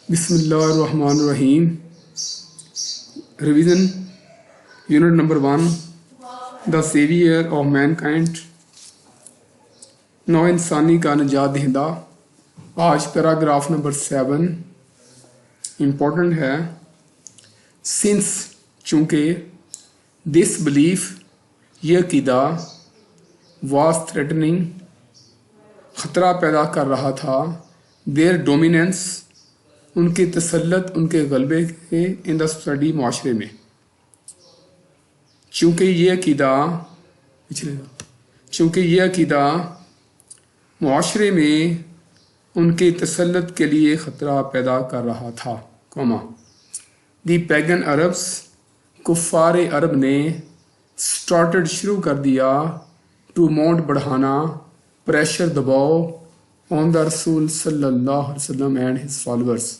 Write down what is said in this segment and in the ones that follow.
बिस्मिल्लाहिर्रहमानिर्रहीम। Revision unit number 1, the saviour of mankind, नौ इंसानी का निजात दहिंदा। आज पैराग्राफ नंबर 7 इम्पोर्टेंट है। सिंस चूँकि दिस बिलीफ ये अकीदा वाज थ्रेटनिंग ख़तरा पैदा कर रहा था, देयर डोमिनेंस उनके तसल्लत उनके गलबे के इन द सोसाइटी माशरे में। चूँकि ये अकीदा माशरे में उनके तसल्लत के लिए ख़तरा पैदा कर रहा था, दी पैगन अरब्स कुफ़ार अरब ने स्टार्टेड शुरू कर दिया टू माउंट बढ़ाना प्रेशर दबाव ऑन द रसूल सल्लल्लाहु अलैहि वसल्लम एंड हिज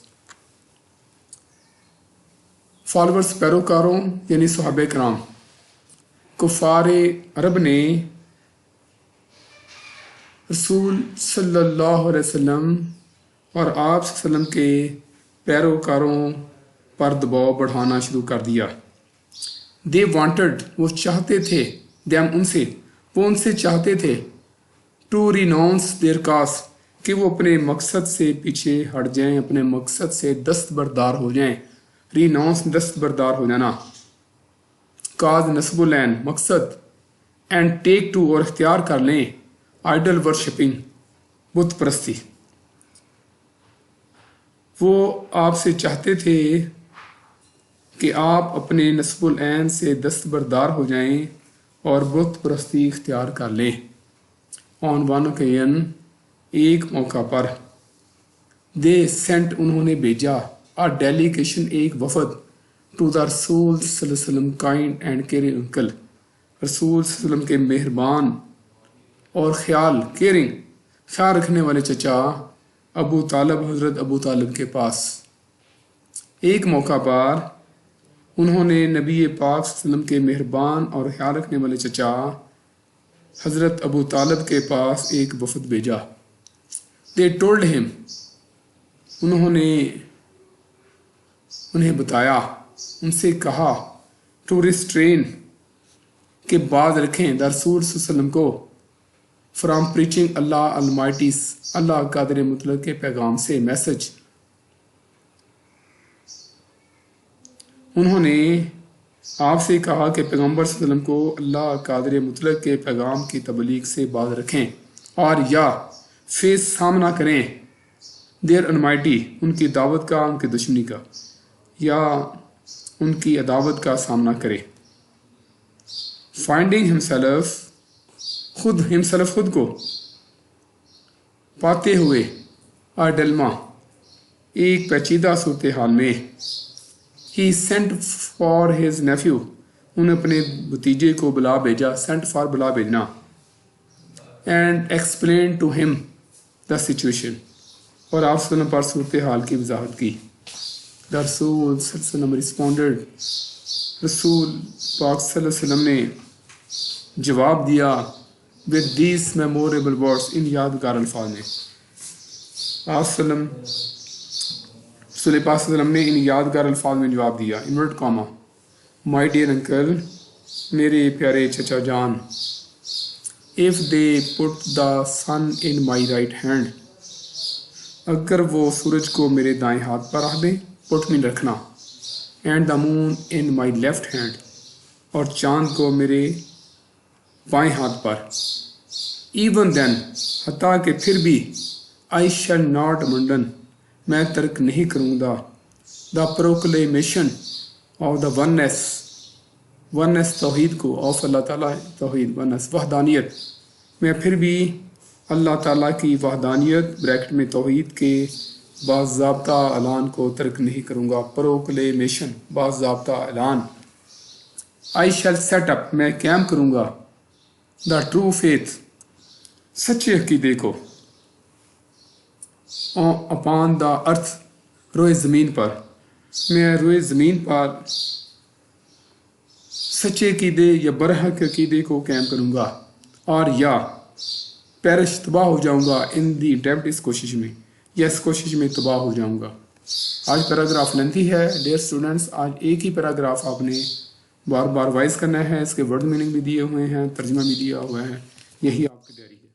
फॉलोअर्स पैरोकारों यानी सहाबे कराम। कुफ़ार अरब ने रसूल सल्लल्लाहु अलैहि वसल्लम और आप सल्लम के पैरोकारों पर दबाव बढ़ाना शुरू कर दिया। दे वांटेड वो चाहते थे, देम उनसे चाहते थे, टू रिनाउंस देयर काज कि वो अपने मकसद से पीछे हट जाएं, अपने मकसद से दस्तबरदार हो जाएं। रिनाउंस दस्तबरदार हो जाना, काज नस्बुलैन मकसद, एंड टेक टू और इख्तियार कर लें आइडल वर्शिपिंग बुत परस्ती। वो आपसे चाहते थे कि आप अपने नस्बुल ऐन से दस्तबरदार हो जाएं और बुत परस्ती इख्तियार कर लें। ऑन वन ओकेजन एक मौका पर, दे सेंट उन्होंने भेजा, आ डेलीगेशन एक वफद, टू द रसूल सल्लल्लाहु अलैहि वसल्लम काइंड एंड केयरिंग अंकल, रसूल सल्लल्लाहु अलैहि वसल्लम के मेहरबान और ख्याल रखने वाले चचा अबू तालिब, हज़रत अबू तालिब के पास। एक मौका पर उन्होंने नबी पाक सल्लल्लाहु अलैहि वसल्लम के मेहरबान और ख्याल रखने वाले चचा हज़रत अबू तालिब के पास एक वफद भेजा। दे टोल्ड हिम उन्हें बताया, उनसे कहा, टू रिस्ट्रेन के बाद रखें द रसूल सल्लल्लाहु अलैहि वसल्लम को फ्राम प्रीचिंग अल्लाह अलमाइटीज अल्लाह कादिर मुतलक के पैगाम से मैसेज। उन्होंने आपसे कहा कि पैगम्बर सल्लल्लाहु अलैहि वसल्लम को अल्लाह कादिर मुतलक के पैगाम की तबलीग से बात रखें और या फेस सामना करें देयर अनमाइटी उनकी दावत का, उनकी दुश्मनी का या उनकी अदावत का सामना करे। फाइंडिंग हिमसेल्फ खुद को पाते हुए आडलमा एक पेचीदा सूरत हाल में, ही सेंट फॉर हिज नेफ्यू उन्हें अपने भतीजे को बुला भेजा, सेंट फॉर बुला भेजना, and explain to him the situation और आप सल्लम पर सूरत हाल की वजाहत की। द रसूल सल्लम रिस्पॉन्डेड रसूल पाक सल्लल्लाहु अलैहि वसल्लम ने जवाब दिया with these memorable words in यादगार अल्फाज में। आप रसूल पाक सल्लल्लाहु अलैहि वसल्लम ने इन यादगार अल्फाज में जवाब दिया, invert comma, my dear uncle मेरे प्यारे चचा जान, if they put the sun in my right hand अगर वो सूरज को मेरे दाएं हाथ पर रख दें, पुट में रखना, and the moon in my left hand और चांद को मेरे बाएं हाथ पर, इवन देन हता कि फिर भी, आई शैल नॉट अबंडन मैं तर्क नहीं करूँगा, the proclamation of the oneness तौहीद को, ऑफ अल्लाह ताला तौहीद, वननेस वहदानियत, मैं फिर भी अल्लाह ताला की वहदानियत ब्रैकेट में तौहीद के बाज़ाब्ता ऐलान को तर्क नहीं करूँगा। प्रोक्लेमेशन बाज़ाब्ता ऐलान। आई शैल सेट अप मैं कायम करूँगा, द ट्रू फेथ सच्चे अकीदे को, अपॉन द अर्थ रोए ज़मीन पर मैं रोए ज़मीन पर सच्चे अकीदे या बरहक अकीदे को कायम करूँगा, और या पैरिश तबाह हो जाऊँगा इन दी अटेम्प्ट इस कोशिश में, या इस कोशिश में तबाह हो जाऊँगा। آج پیراگراف لینتھی ہے ڈیئر اسٹوڈنٹس. آج ایک ہی پیراگراف آپ نے بار بار وائز کرنا ہے. اس کے ورڈ میننگ بھی دیے ہوئے ہیں, ترجمہ بھی دیا ہوا ہے. یہی آپ کی تیاری ہے.